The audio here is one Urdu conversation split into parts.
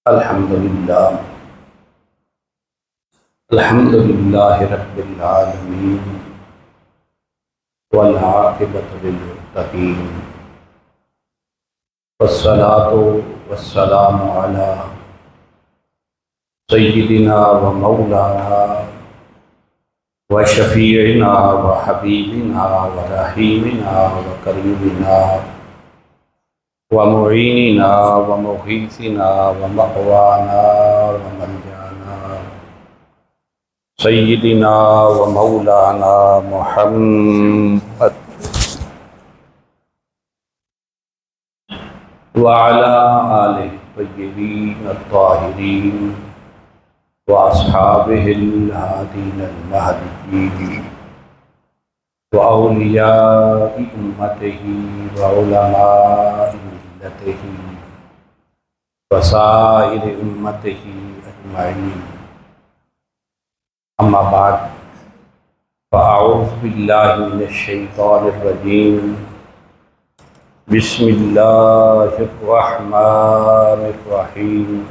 الحمدللہ الحمدللہ رب العالمین والعاقبۃ للمتقین والصلاة والسلام علی سیدنا و مولانا و شفیعنا و حبیبنا و رحیمنا و کریمنا و معیننا و مغیثنا و مأوانا و ملجانا سیدنا و مولانا محمد وعلى آلہ الطیبین الطاہرین واصحابہ الہادین المہدیین واولیاء امتہ وعلماء ملتہ وسائر امتہ اجمعین، اما بعد فاعوذ باللہ من الشیطان الرجیم، بسم اللہ الرحمن الرحیم۔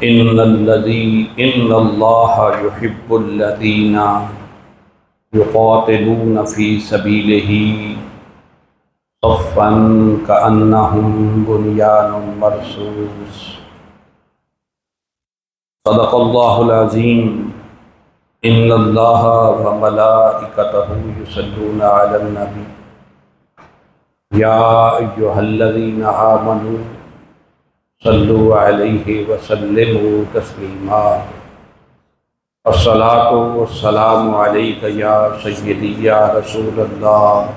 ان اللہ یحب الذین یقاتلون فی سبیلہ صفا کأنہم بنیان مرصوص۔ صدق اللہ العظیم۔ ان اللہ وملائکتہ یصلون علی النبی یا ایھا الذین آمنوا صلوا علیہ وسلموا تسلیما۔ الصلاۃ والسلام علیک یا سیدی یا رسول اللہ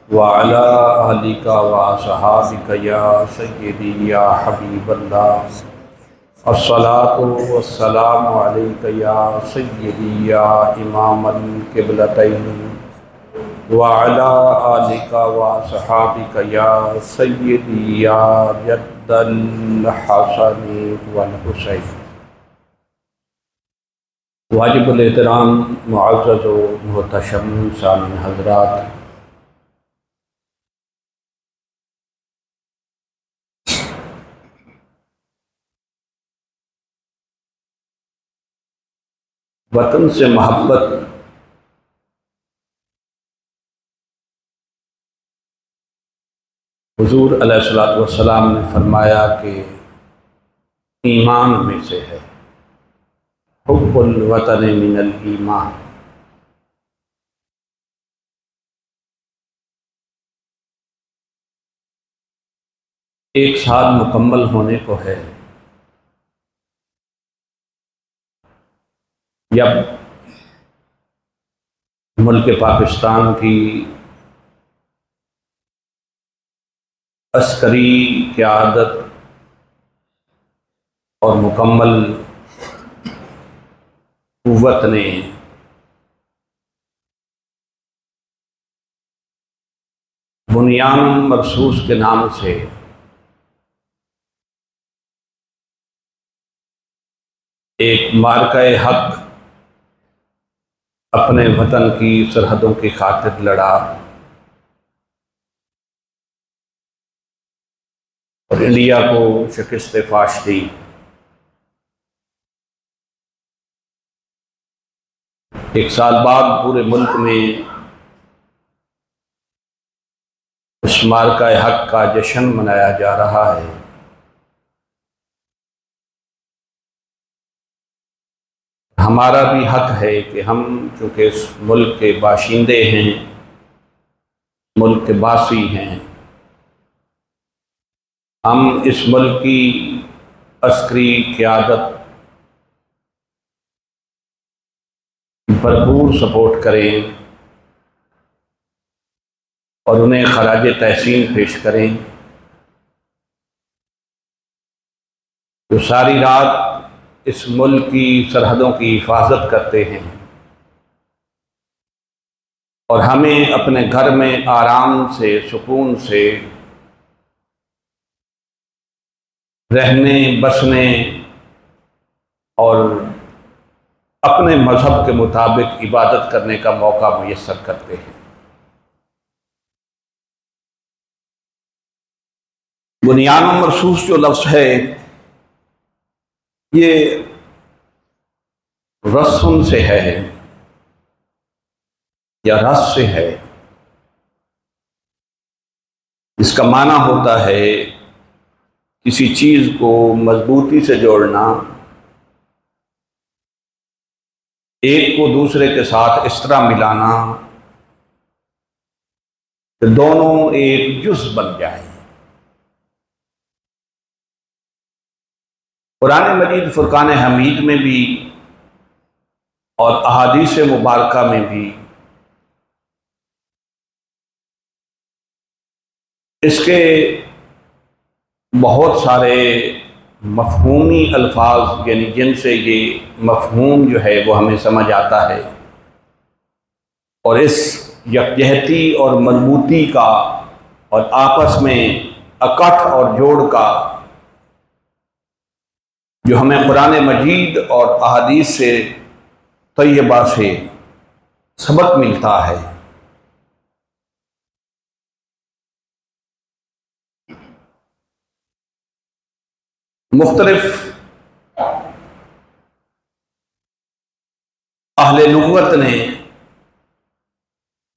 وعلی آلک واصحابک یا سیدی یا حبیب اللہ۔ الصلاۃ والسلام علیک یا سیدی یا امام القبلتین وعلی آلک واصحابک یا سیدی یا جد الحسن والحسین۔ واجب الاحترام معزز و محتشم سامعین حضرات، وطن سے محبت حضور علیہ الصلوۃ والسلام نے فرمایا کہ ایمان میں سے ہے، حب الوطن من الایمان۔ ایک سال مکمل ہونے کو ہے جب ملک پاکستان کی عسکری قیادت اور مکمل قوت نے بنیان مرصوص کے نام سے ایک معرکہ حق اپنے وطن کی سرحدوں کی خاطر لڑا اور انڈیا کو شکست فاش دی۔ ایک سال بعد پورے ملک میں اس معرکہ حق کا جشن منایا جا رہا ہے۔ ہمارا بھی حق ہے کہ ہم چونکہ اس ملک کے باشندے ہیں، ملک کے باسی ہیں، ہم اس ملک کی عسکری قیادت بھرپور سپورٹ کریں اور انہیں خراج تحسین پیش کریں جو ساری رات اس ملک کی سرحدوں کی حفاظت کرتے ہیں اور ہمیں اپنے گھر میں آرام سے، سکون سے رہنے، بسنے اور اپنے مذہب کے مطابق عبادت کرنے کا موقع میسر کرتے ہیں۔ بنیان مرصوص جو لفظ ہے یہ رسم سے ہے یا رس سے ہے، اس کا معنی ہوتا ہے کسی چیز کو مضبوطی سے جوڑنا، ایک کو دوسرے کے ساتھ اس طرح ملانا کہ دونوں ایک جز بن جائیں۔ قرآن مجید فرقان حمید میں بھی اور احادیث مبارکہ میں بھی اس کے بہت سارے مفہومی الفاظ، یعنی جن سے یہ مفہوم جو ہے وہ ہمیں سمجھ آتا ہے، اور اس یکجہتی اور مضبوطی کا اور آپس میں اکٹھ اور جوڑ کا جو ہمیں قرآن مجید اور احادیث سے طیبہ سے سبق ملتا ہے۔ مختلف اہل لغت نے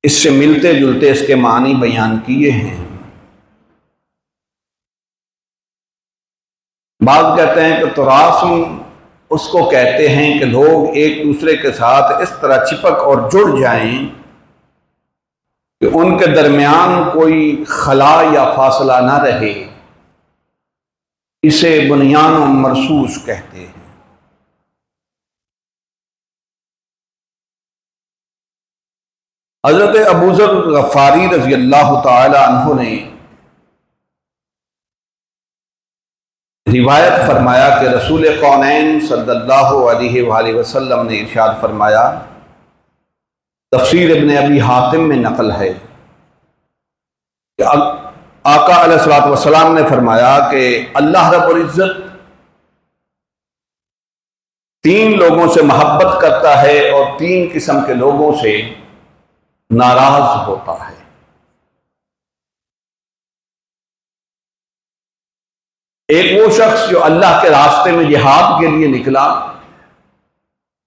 اس سے ملتے جلتے اس کے معنی بیان کیے ہیں۔ بعض کہتے ہیں کہ تراثم اس کو کہتے ہیں کہ لوگ ایک دوسرے کے ساتھ اس طرح چپک اور جڑ جائیں کہ ان کے درمیان کوئی خلا یا فاصلہ نہ رہے، اسے بنیان مرصوص کہتے ہیں۔ حضرت ابوذر غفاری رضی اللہ تعالی عنہ نے روایت فرمایا کہ رسول کونین صلی اللہ علیہ وآلہ وسلم نے ارشاد فرمایا، تفسیر ابن ابی حاتم میں نقل ہے کہ آقا علیہ الصلوۃ والسلام نے فرمایا کہ اللہ رب العزت 3 لوگوں سے محبت کرتا ہے اور 3 قسم کے لوگوں سے ناراض ہوتا ہے۔ ایک وہ شخص جو اللہ کے راستے میں جہاد کے لیے نکلا،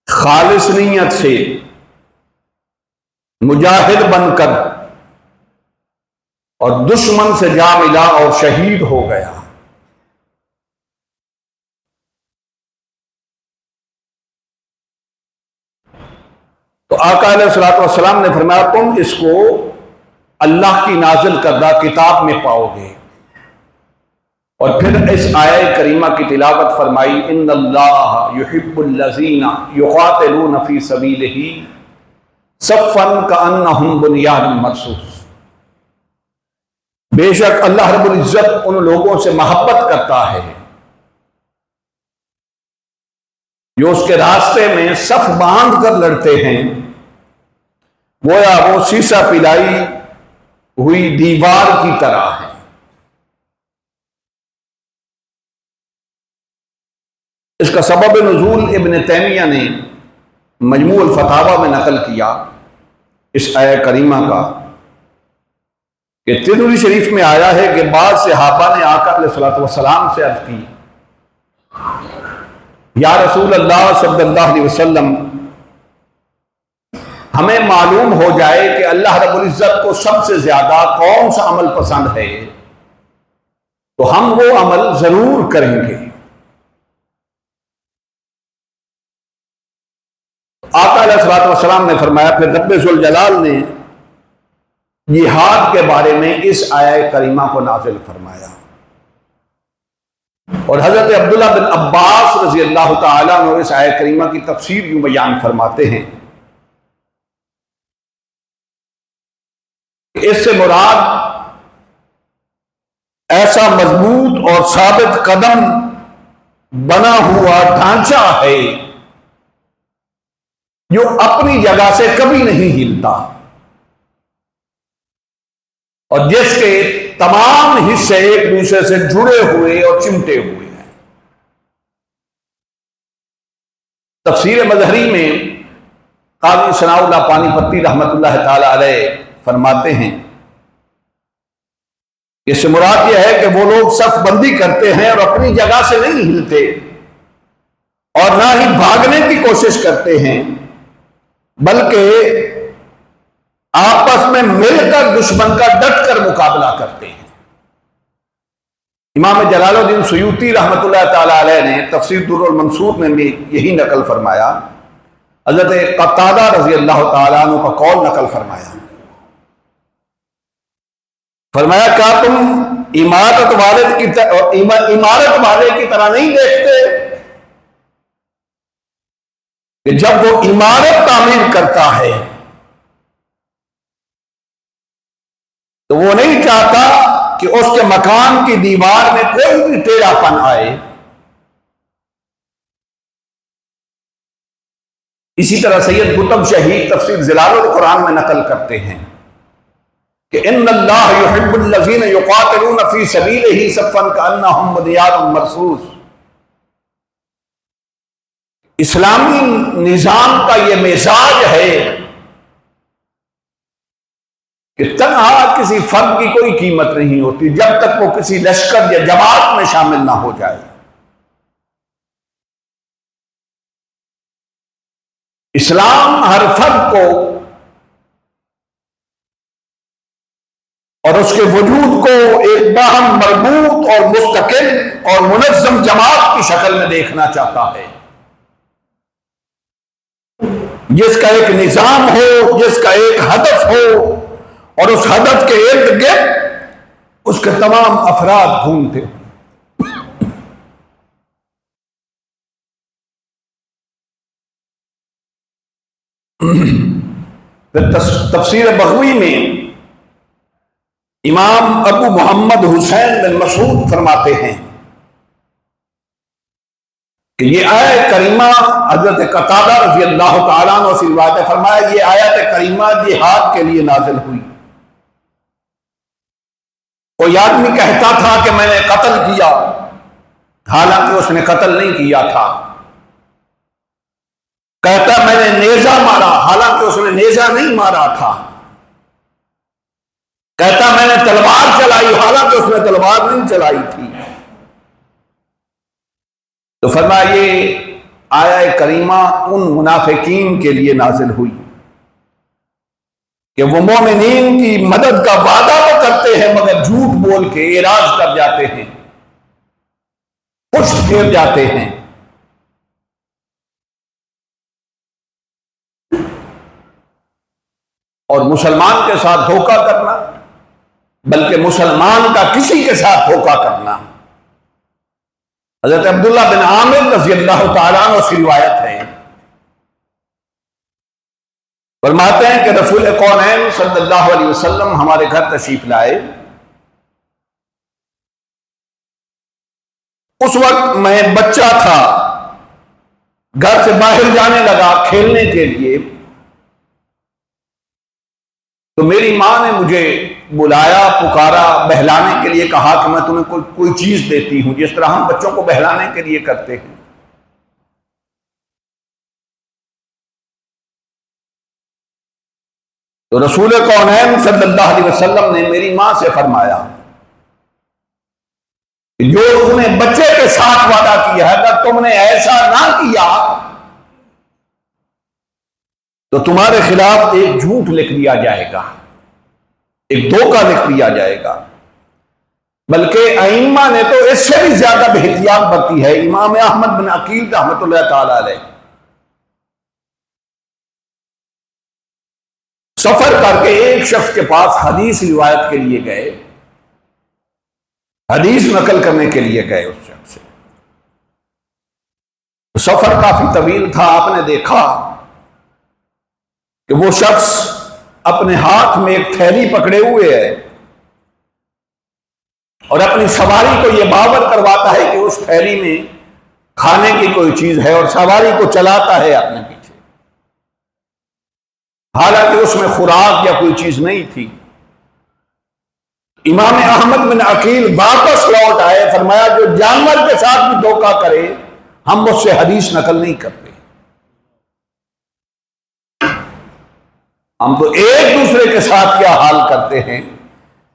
خالص نیت سے مجاہد بن کر، اور دشمن سے جا ملا اور شہید ہو گیا۔ تو آقا علیہ الصلوۃ والسلام نے فرمایا تم اس کو اللہ کی نازل کردہ کتاب میں پاؤ گے، اور پھر اس آیہ کریمہ کی تلاوت فرمائی، ان اللہ یحب الذین یقاتلون فی سبیلہ صفا کانہم بنیان مرصوص۔ بے شک اللہ رب العزت ان لوگوں سے محبت کرتا ہے جو اس کے راستے میں صف باندھ کر لڑتے ہیں، گویا وہ سیسا پلائی ہوئی دیوار کی طرح ہے۔ اس کا سبب نزول ابن تیمیہ نے مجموع الفتاوی میں نقل کیا اس آیہ کریمہ کا، کہ ترمذی شریف میں آیا ہے کہ بعض صحابہ نے آقا علیہ الصلوۃ والسلام سے عرض کی، یا رسول اللہ صلی اللہ علیہ وسلم، ہمیں معلوم ہو جائے کہ اللہ رب العزت کو سب سے زیادہ کون سا عمل پسند ہے تو ہم وہ عمل ضرور کریں گے۔ آقا علیہ الصلوۃ والسلام نے فرمایا، پھر رب ذوالجلال نے جہاد کے بارے میں اس آیہ کریمہ کو نازل فرمایا، اور حضرت عبداللہ بن عباس رضی اللہ تعالیٰ عنہ اس آیہ کریمہ کی تفسیر یوں بیان فرماتے ہیں کہ اس سے مراد ایسا مضبوط اور ثابت قدم بنا ہوا ڈھانچہ ہے جو اپنی جگہ سے کبھی نہیں ہلتا، اور جس کے تمام حصے ایک دوسرے سے جڑے ہوئے اور چمٹے ہوئے ہیں۔ تفسیر مظہری میں قاضی ثناء اللہ پانی پتی رحمۃ اللہ تعالی علیہ فرماتے ہیں اس سے مراد یہ ہے کہ وہ لوگ صف بندی کرتے ہیں اور اپنی جگہ سے نہیں ہلتے اور نہ ہی بھاگنے کی کوشش کرتے ہیں، بلکہ آپس میں مل کر دشمن کا ڈٹ کر مقابلہ کرتے ہیں۔ امام جلال الدین سیوطی رحمۃ اللہ تعالی علیہ نے تفسیر در المنصور میں بھی یہی نقل فرمایا، حضرت قتادہ رضی اللہ تعالیٰ عنہ کا قول نقل فرمایا، کیا تم عمارت والے کی طرح نہیں دیکھتے کہ جب وہ عمارت تعمیر کرتا ہے تو وہ نہیں چاہتا کہ اس کے مکان کی دیوار میں کوئی بھی ٹیڑھا پن آئے۔ اسی طرح سید قطب شہید تفسیر ظلال القرآن میں نقل کرتے ہیں کہ ان اللہ یحب الذین یقاتلون فی سبیلہ صفا کانہم بنیان مرصوص۔ اسلامی نظام کا یہ مزاج ہے کہ تنہا کسی فرد کی کوئی قیمت نہیں ہوتی جب تک وہ کسی لشکر یا جماعت میں شامل نہ ہو جائے۔ اسلام ہر فرد کو اور اس کے وجود کو ایک باہم مربوط اور مستقل اور منظم جماعت کی شکل میں دیکھنا چاہتا ہے، جس کا ایک نظام ہو، جس کا ایک ہدف ہو، اور اس ہدف کے ارد گرد اس کے تمام افراد گھومتے ہوں۔ تفسیر بغوی میں امام ابو محمد حسین بن مسعود فرماتے ہیں کہ یہ آیت کریمہ حضرت قتادہ رضی اللہ تعالیٰ عنہ سے روایت ہے، فرمایا یہ آیت کریمہ جہاد کے لیے نازل ہوئی۔ کوئی آدمی کہتا تھا کہ میں نے قتل کیا، حالانکہ اس نے قتل نہیں کیا تھا۔ کہتا میں نے نیزہ مارا، حالانکہ اس نے نیزہ نہیں مارا تھا۔ کہتا میں نے تلوار چلائی، حالانکہ اس نے تلوار نہیں چلائی تھی۔ تو فرمایا یہ آیہ کریمہ ان منافقین کے لیے نازل ہوئی کہ وہ مومنین کی مدد کا وعدہ تو کرتے ہیں مگر جھوٹ بول کے اعراض کر جاتے ہیں، پشت پھیر جاتے ہیں۔ اور مسلمان کے ساتھ دھوکہ کرنا، بلکہ مسلمان کا کسی کے ساتھ دھوکہ کرنا، حضرت عبداللہ بن عامر رضی اللہ تعالیٰ عنہ سے روایت ہے، فرماتے ہیں کہ رسول کونین صلی اللہ علیہ وسلم ہمارے گھر تشریف لائے۔ اس وقت میں بچہ تھا، گھر سے باہر جانے لگا کھیلنے کے لیے، تو میری ماں نے مجھے بلایا، پکارا، بہلانے کے لیے کہا کہ میں تمہیں کوئی چیز دیتی ہوں، جس طرح ہم بچوں کو بہلانے کے لیے کرتے ہیں۔ تو رسول کونین صلی اللہ علیہ وسلم نے میری ماں سے فرمایا کہ جو تم نے بچے کے ساتھ وعدہ کیا ہے، اگر تم نے ایسا نہ کیا تو تمہارے خلاف ایک جھوٹ لکھ دیا جائے گا، ایک دھوکہ لکھ دیا جائے گا۔ بلکہ ائمہ نے تو اس سے بھی زیادہ احتیاط برتی ہے۔ امام احمد بن عقیل رحمۃ اللہ تعالی علیہ سفر کر کے ایک شخص کے پاس حدیث روایت کے لیے گئے، حدیث نقل کرنے کے لیے گئے اس شخص سے۔ سفر کافی طویل تھا، آپ نے دیکھا کہ وہ شخص اپنے ہاتھ میں ایک تھیلی پکڑے ہوئے ہے اور اپنی سواری کو یہ باور کرواتا ہے کہ اس تھیلی میں کھانے کی کوئی چیز ہے اور سواری کو چلاتا ہے اپنے پیچھے، حالانکہ اس میں خوراک یا کوئی چیز نہیں تھی۔ امام احمد بن عقیل واپس لوٹ آئے، فرمایا جو جانور کے ساتھ بھی دھوکہ کرے ہم اس سے حدیث نقل نہیں کرتے، ہم تو ایک دوسرے کے ساتھ کیا حال کرتے ہیں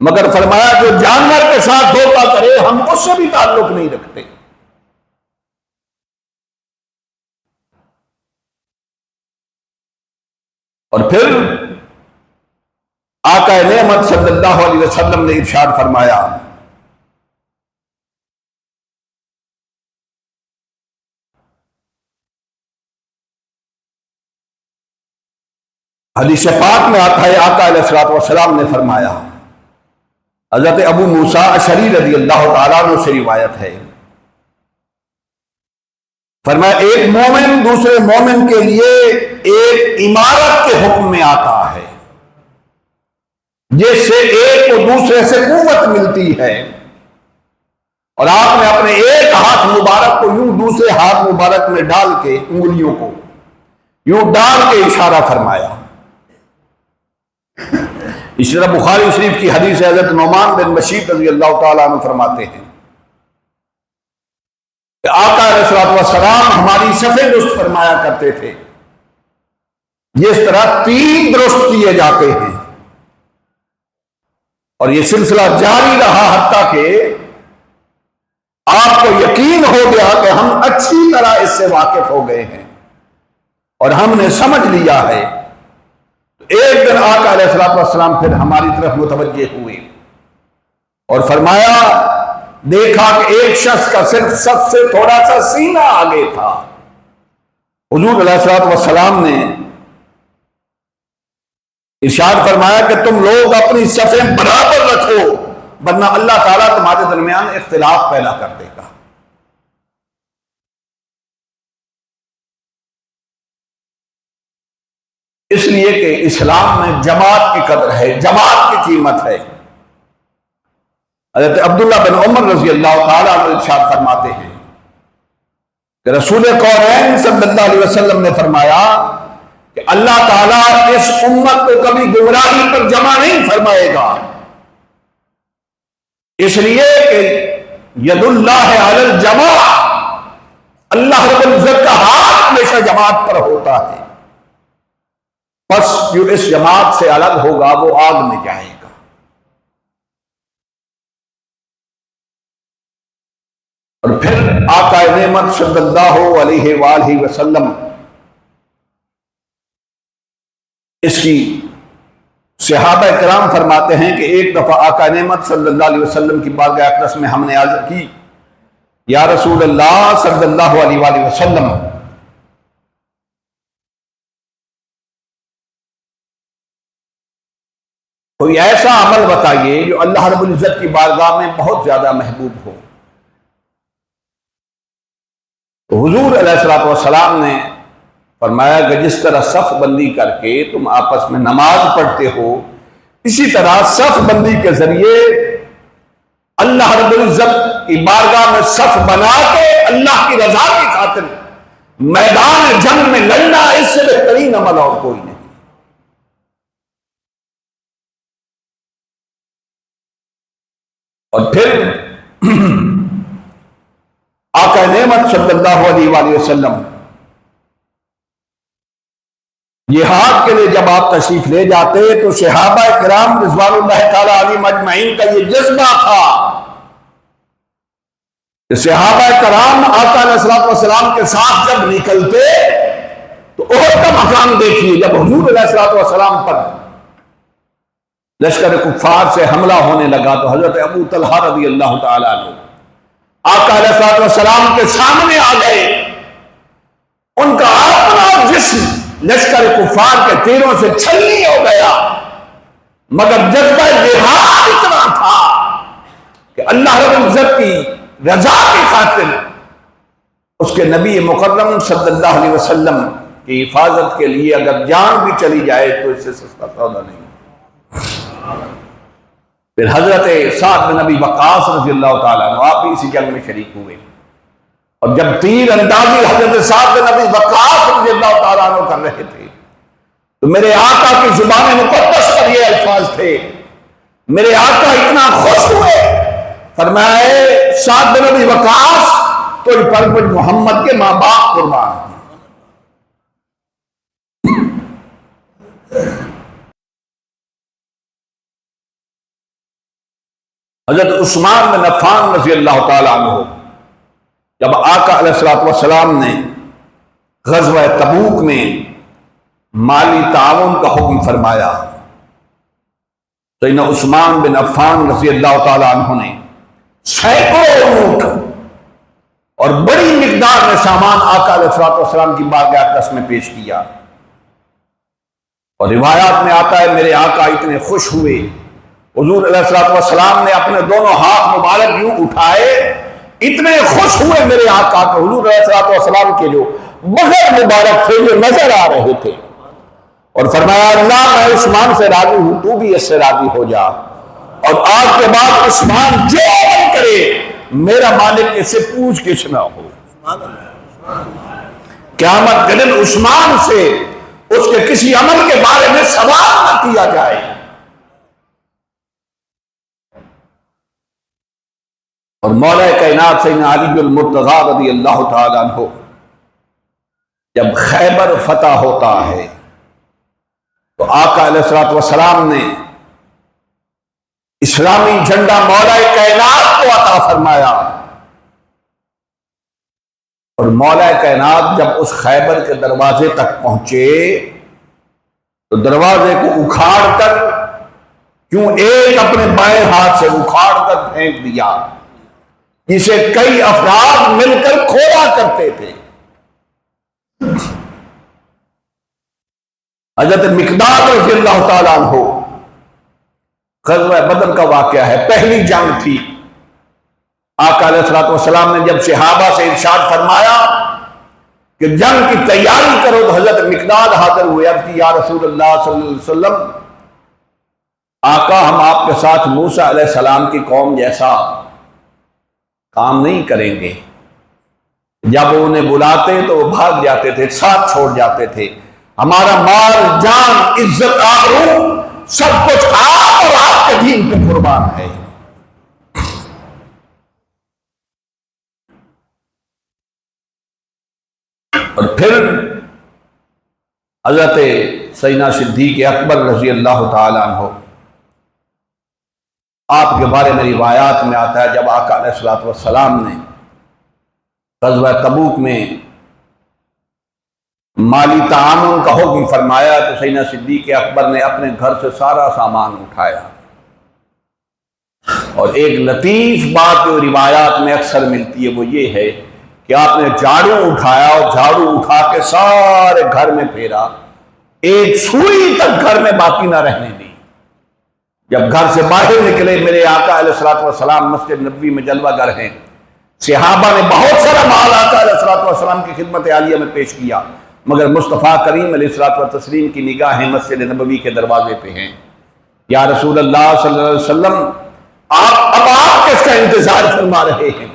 مگر فرمایا جو جانور کے ساتھ دھوکہ کرے ہم اس سے بھی تعلق نہیں رکھتے. اور پھر آقا نعمت صلی اللہ علیہ وسلم نے ارشاد فرمایا حدیث پاک میں آتا ہے آقا علیہ الصلوۃ والسلام نے فرمایا، حضرت ابو موسیٰ اشعری رضی اللہ تعالیٰ عنہ سے روایت ہے، فرمایا ایک مومن دوسرے مومن کے لیے ایک عمارت کے حکم میں آتا ہے جس سے ایک کو دوسرے سے قوت ملتی ہے، اور آپ نے اپنے ایک ہاتھ مبارک کو یوں دوسرے ہاتھ مبارک میں ڈال کے انگلیوں کو یوں ڈال کے اشارہ فرمایا. اس طرح بخاری شریف کی حدیث حضرت نعمان بن بشیر رضی اللہ تعالیٰ عنہ فرماتے ہیں کہ آقا علیہ الصلوۃ والسلام ہماری صفیں درست فرمایا کرتے تھے جس طرح تین درست کیے جاتے ہیں، اور یہ سلسلہ جاری رہا حتیٰ کہ آپ کو یقین ہو گیا کہ ہم اچھی طرح اس سے واقف ہو گئے ہیں اور ہم نے سمجھ لیا ہے. ایک دن آقا علیہ الصلوۃ والسلام پھر ہماری طرف متوجہ ہوئے اور فرمایا دیکھا کہ ایک شخص کا صرف سب سے تھوڑا سا سینہ آگے تھا. حضور علیہ الصلوۃ والسلام نے ارشاد فرمایا کہ تم لوگ اپنی صفیں برابر رکھو ورنہ اللہ تعالیٰ تمہارے درمیان اختلاف پیدا کر دے گا. اس لیے کہ اسلام میں جماعت کی قدر ہے، جماعت کی قیمت ہے. حضرت عبداللہ بن عمر رضی اللہ تعالیٰ عنہ ارشاد فرماتے ہیں کہ رسول کونین صلی اللہ علیہ وسلم نے فرمایا کہ اللہ تعالیٰ اس امت کو کبھی گمراہی پر جمع نہیں فرمائے گا، اس لیے کہ ید اللہ علی الجماع، اللہ رب العزت کا ہاتھ ہمیشہ جماعت پر ہوتا ہے، پس جو اس جماعت سے الگ ہوگا وہ آگ میں جائے گا. اور پھر آقا نعمت صلی اللہ علیہ وآلہ وسلم اس کی صحابہ کرام فرماتے ہیں کہ ایک دفعہ آقا نعمت صلی اللہ علیہ وسلم کی بارگاہ اقدس میں ہم نے عرض کی، یا رسول اللہ صلی اللہ علیہ وآلہ وسلم، کوئی ایسا عمل بتائیے جو اللہ رب العزت کی بارگاہ میں بہت زیادہ محبوب ہو. تو حضور علیہ الصلوۃ والسلام نے فرمایا کہ جس طرح صف بندی کر کے تم آپس میں نماز پڑھتے ہو، اسی طرح صف بندی کے ذریعے اللہ رب العزت کی بارگاہ میں صف بنا کے اللہ کی رضا کی خاطر میدان جنگ میں لڑنا، اس سے بہترین عمل اور کوئی نہیں. اور پھر آقا نعمت صلی اللہ علیہ وآلہ وسلم جہاد کے لیے جب آپ تشریف لے جاتے تو صحابہ کرام رضوان اللہ تعالی علیہم اجمعین کا یہ جذبہ تھا کہ صحابہ کرام آقا علیہ الصلوۃ والسلام کے ساتھ جب نکلتے تو احد کا مقام دیکھیے، جب حضور علیہ الصلوۃ والسلام پر لشکر کفار سے حملہ ہونے لگا تو حضرت ابو طلحہ رضی اللہ تعالیٰ عنہ آقا علیہ الصلوۃ والسلام کے سامنے آ گئے. ان کا اپنا جسم لشکر کفار کے تیروں سے چھلنی ہو گیا، مگر جذبہ جہاد اتنا تھا کہ اللہ رب العزت کی رضا کی خاطر اس کے نبی مکرم صلی اللہ علیہ وسلم کی حفاظت کے لیے اگر جان بھی چلی جائے تو اس سے سستا سودا نہیں. پھر حضرت سعد بن ابی وقاص رضی اللہ تعالیٰ عنہ آپ بھی اسی جنگ میں شریک ہوئے، اور جب تیر اندازی حضرت سعد بن ابی وقاص رضی اللہ تعالیٰ عنہ کر رہے تھے تو میرے آقا کی زبان مقدس پر یہ الفاظ تھے، میرے آقا اتنا خوش ہوئے، فرمایا سعد بن ابی وقاص تجھ پر مجھ محمد کے ماں باپ قربان ہیں. حضرت عثمان بن عفان رضی اللہ تعالیٰ عنہ جب آقا علیہ الصلوۃ والسلام نے غزوہ تبوک میں مالی تعاون کا حکم فرمایا، سیدنا عثمان بن عفان رضی اللہ تعالیٰ عنہ نے سینکڑوں اونٹ اور بڑی مقدار میں سامان آقا علیہ الصلوۃ والسلام کی بارگاہ اقدس میں پیش کیا، اور روایات میں آتا ہے میرے آقا اتنے خوش ہوئے، حضور علیہ الصلوۃ والسلام نے اپنے دونوں ہاتھ مبارک یوں اٹھائے، اتنے خوش ہوئے میرے آقا کہ حضور علیہ الصلوۃ والسلام کے جو بغیر مبارک تھے وہ نظر آ رہے تھے، اور فرمایا اللہ میں عثمان سے راضی ہوں، تو بھی اس سے راضی ہو جا، اور آج کے بعد عثمان جو عمل کرے میرا مالک اس سے پوچھ گچھ نہ ہو، قیامت کے دن عثمان سے اس کے کسی عمل کے بارے میں سوال نہ کیا جائے۔ اور مولا کائنات سیدنا علی المرتضیٰ رضی اللہ تعالیٰ عنہ جب خیبر فتح ہوتا ہے تو آقا علیہ الصلوۃ والسلام نے اسلامی جھنڈا مولا کائنات کو عطا فرمایا، اور مولا کائنات جب اس خیبر کے دروازے تک پہنچے تو دروازے کو اکھاڑ کر کیوں ایک اپنے بائیں ہاتھ سے اکھاڑ کر پھینک دیا، جسے کئی افراد مل کر کھولا کرتے تھے۔ حضرت مقداد رضی اللہ تعالیٰ عنہ، غزوہ بدر کا واقعہ ہے، پہلی جنگ تھی، آقا علیہ الصلوۃ والسلام نے جب صحابہ سے ارشاد فرمایا کہ جنگ کی تیاری کرو تو حضرت مقداد حاضر ہوئے، عرض کی یا رسول اللہ صلی اللہ علیہ وسلم آقا ہم آپ کے ساتھ موسیٰ علیہ السلام کی قوم جیسا کام نہیں کریں گے، جب وہ انہیں بلاتے تو وہ بھاگ جاتے تھے، ساتھ چھوڑ جاتے تھے، ہمارا مال جان عزت آبرو سب کچھ آپ اور آپ کے دین پہ قربان ہے۔ اور پھر حضرت سیدنا صدیق اکبر رضی اللہ تعالیٰ عنہ، آپ کے بارے میں روایات میں آتا ہے جب آقا علیہ الصلوۃ والسلام نے غزوہ تبوک میں مالی تعاون کا حکم فرمایا تو سیدنا صدیق اکبر نے اپنے گھر سے سارا سامان اٹھایا، اور ایک لطیف بات جو روایات میں اکثر ملتی ہے وہ یہ ہے کہ آپ نے جھاڑو اٹھایا اور جھاڑو اٹھا کے سارے گھر میں پھیرا، ایک سوئی تک گھر میں باقی نہ رہنے دی۔ جب گھر سے باہر نکلے میرے آقا علیہ الصلوۃ والسلام مسجد نبوی میں جلوہ گر ہیں، صحابہ نے بہت سارا مال آقا علیہ الصلوۃ والسلام کی خدمت عالیہ میں پیش کیا، مگر مصطفیٰ کریم علیہ الصلوۃ والتسلیم کی نگاہیں مسجد نبوی کے دروازے پہ ہیں۔ یا رسول اللہ صلی اللہ علیہ وسلم آپ کس کا انتظار فرما رہے ہیں؟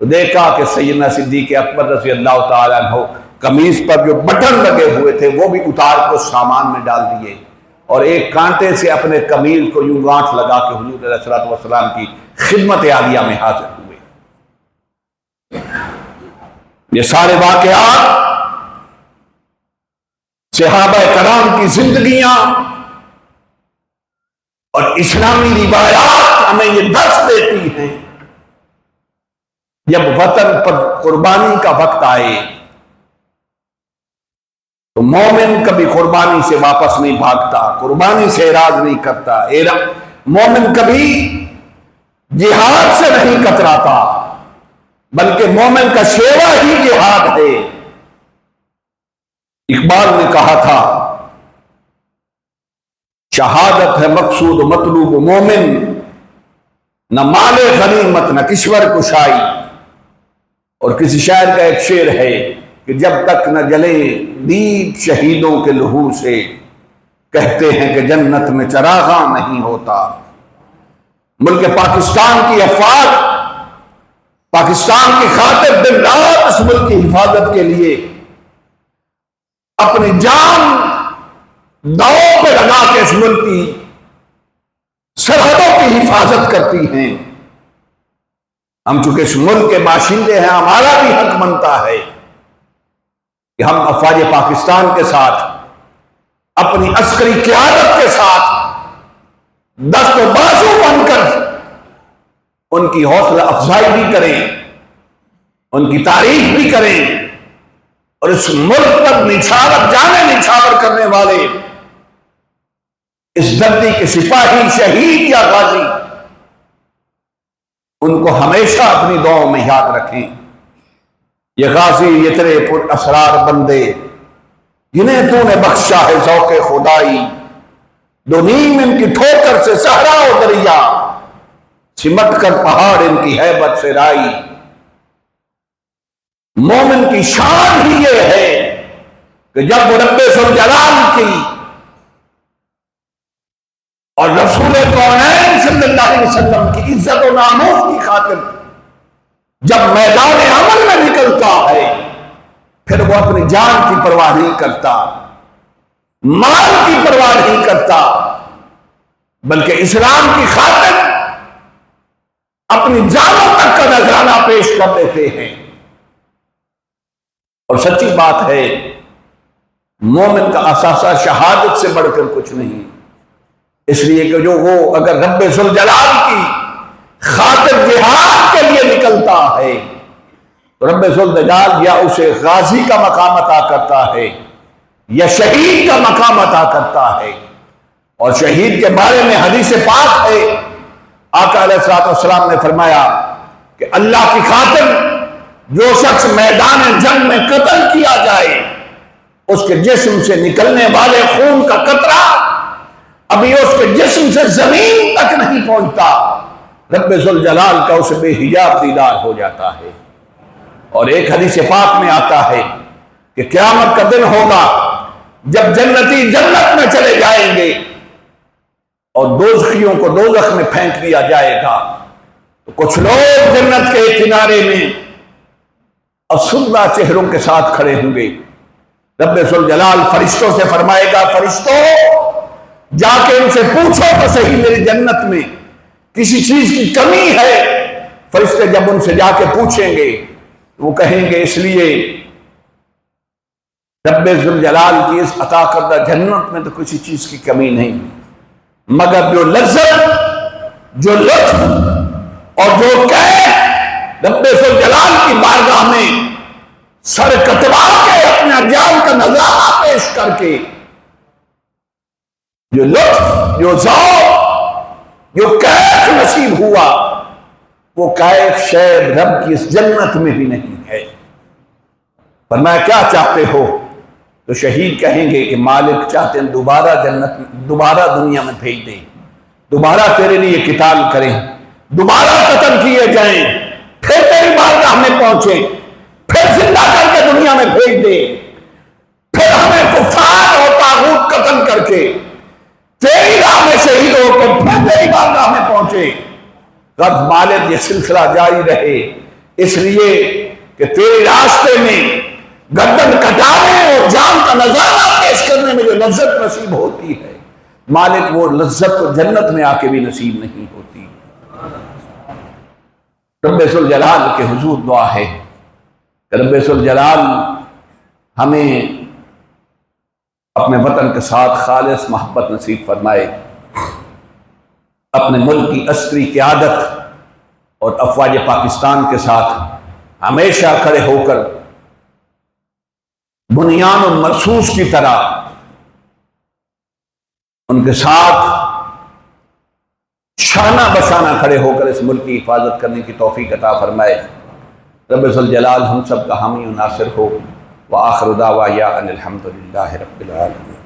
تو دیکھا کہ سیدنا صدیق اکبر رضی اللہ تعالیٰ عنہ قمیص پر جو بٹن لگے ہوئے تھے وہ بھی اتار کو سامان میں ڈال دیے، اور ایک کانٹے سے اپنے قمیص کو یوں گانٹھ لگا کے حضور علیہ الصلوۃ والسلام کی خدمت عالیہ میں حاضر ہوئے۔ یہ سارے واقعات صحابہ کرام کی زندگیاں اور اسلامی روایات ہمیں یہ درس دیتی ہیں، جب وطن پر قربانی کا وقت آئے تو مومن کبھی قربانی سے واپس نہیں بھاگتا، قربانی سے اعراض نہیں کرتا، مومن کبھی جہاد سے نہیں کتراتا، بلکہ مومن کا شیوا ہی جہاد ہے۔ اقبال نے کہا تھا شہادت ہے مقصود و مطلوب مومن، نہ مال غنیمت نہ کشور کشائی۔ اور کسی شاعر کا ایک شعر ہے کہ جب تک نہ جلے دیپ شہیدوں کے لہو سے، کہتے ہیں کہ جنت میں چراغاں نہیں ہوتا۔ ملک پاکستان کی افواج پاکستان کی خاطر دن رات اس ملک کی حفاظت کے لیے اپنی جان داؤں پہ لگا کے اس ملک کی سرحدوں کی حفاظت کرتی ہیں۔ ہم چونکہ اس ملک کے باشندے ہیں، ہمارا بھی حق بنتا ہے کہ ہم افواج پاکستان کے ساتھ اپنی عسکری قیادت کے ساتھ دست و بازو بن کر ان کی حوصلہ افزائی بھی کریں، ان کی تعریف بھی کریں، اور اس ملک پر نچھاور کرنے والے اس دھرتی کے سپاہی، شہید یا غازی، ان کو ہمیشہ اپنی دعاؤں میں یاد رکھیں۔ یہ غازی، یہ تیرے پر اسرار بندے، جنہیں تو نے بخشا ہے ذوق خدائی، دو نیم ان کی ٹھوکر سے صحرا و دریا، سمٹ کر پہاڑ ان کی ہیبت سے رائی۔ مومن کی شان ہی یہ ہے کہ جب وہ رب ذوالجلال کی اور رسول کونین صلی اللہ علیہ وسلم کی عزت و ناموس کی خاطر جب میدان عمل میں نکلتا ہے، پھر وہ اپنی جان کی پرواہ نہیں کرتا، مال کی پرواہ نہیں کرتا، بلکہ اسلام کی خاطر اپنی جانوں تک کا نذرانہ پیش کر دیتے ہیں۔ اور سچی بات ہے، مومن کا اثاثہ شہادت سے بڑھ کر کچھ نہیں، اس لیے کہ جو وہ اگر رب ذوالجلال کی خاطر جہاد کے لیے نکلتا ہے تو رب ذوالجلال یا اسے غازی کا مقام عطا کرتا ہے یا شہید کا مقام عطا کرتا ہے۔ اور شہید کے بارے میں حدیث پاک ہے، آقا علیہ الصلوۃ والسلام نے فرمایا کہ اللہ کی خاطر جو شخص میدان جنگ میں قتل کیا جائے، اس کے جسم سے نکلنے والے خون کا قطرہ ابھی اس کے جسم سے زمین تک نہیں پہنچتا، رب ذوالجلال کا اسے بے حجاب دیدار ہو جاتا ہے۔ اور ایک حدیث پاک میں آتا ہے کہ قیامت کا دن ہوگا جب جنتی جنت میں چلے جائیں گے اور دوزخیوں کو دوزخ میں پھینک دیا جائے گا، تو کچھ لوگ جنت کے کنارے میں اسودہ چہروں کے ساتھ کھڑے ہوں گے۔ رب ذوالجلال فرشتوں سے فرمائے گا، فرشتوں جا کے ان سے پوچھو تو صحیح میری جنت میں کسی چیز کی کمی ہے۔ فرشتے جب ان سے جا کے پوچھیں گے وہ کہیں گے اس لیے رب ذوالجلال کی اس عطا کردہ جنت میں تو کسی چیز کی کمی نہیں، مگر جو لذت، جو لطف اور جو کیف رب ذوالجلال کی بارگاہ میں سر کتوا کے اپنے جان کا نذرانہ پیش کر کے جو لطف، جو ذوق، جو کیف نصیب ہوا، وہ کیف شاید رب کی اس جنت میں بھی نہیں ہے۔ فرمایا کیا چاہتے ہو؟ تو شہید کہیں گے کہ مالک چاہتے ہیں دوبارہ دنیا میں بھیج دیں، دوبارہ تیرے لیے قتال کریں، دوبارہ قتل کیے جائیں، پھر تیری بارگاہ میں پہنچیں، پھر زندہ کر کے دنیا میں بھیج دے، پھر ہمیں کفار اور طاغوت قتل کر کے تیری راہ میں شہید ہو کر پھر تیری بارگاہ میں پہنچے۔ رب مالک یہ سلسلہ جاری رہے، اس لیے کہ تیرے راستے میں گردن کٹانے اور جان کا نذرانہ پیش کرنے میں جو لذت نصیب ہوتی ہے، مالک وہ لذت تو جنت میں آ کے بھی نصیب نہیں ہوتی۔ رب ذوالجلال کے حضور دعا ہے کہ رب ذوالجلال ہمیں اپنے وطن کے ساتھ خالص محبت نصیب فرمائے، اپنے ملک کی عسکری قیادت اور افواج پاکستان کے ساتھ ہمیشہ کھڑے ہو کر بنیان مرصوص کی طرح ان کے ساتھ شانہ بشانہ کھڑے ہو کر اس ملک کی حفاظت کرنے کی توفیق عطا فرمائے۔ رب ذوالجلال ہم سب کا حامی و ناصر ہو۔ وآخر دعوانا ان الحمد للہ رب العالمین۔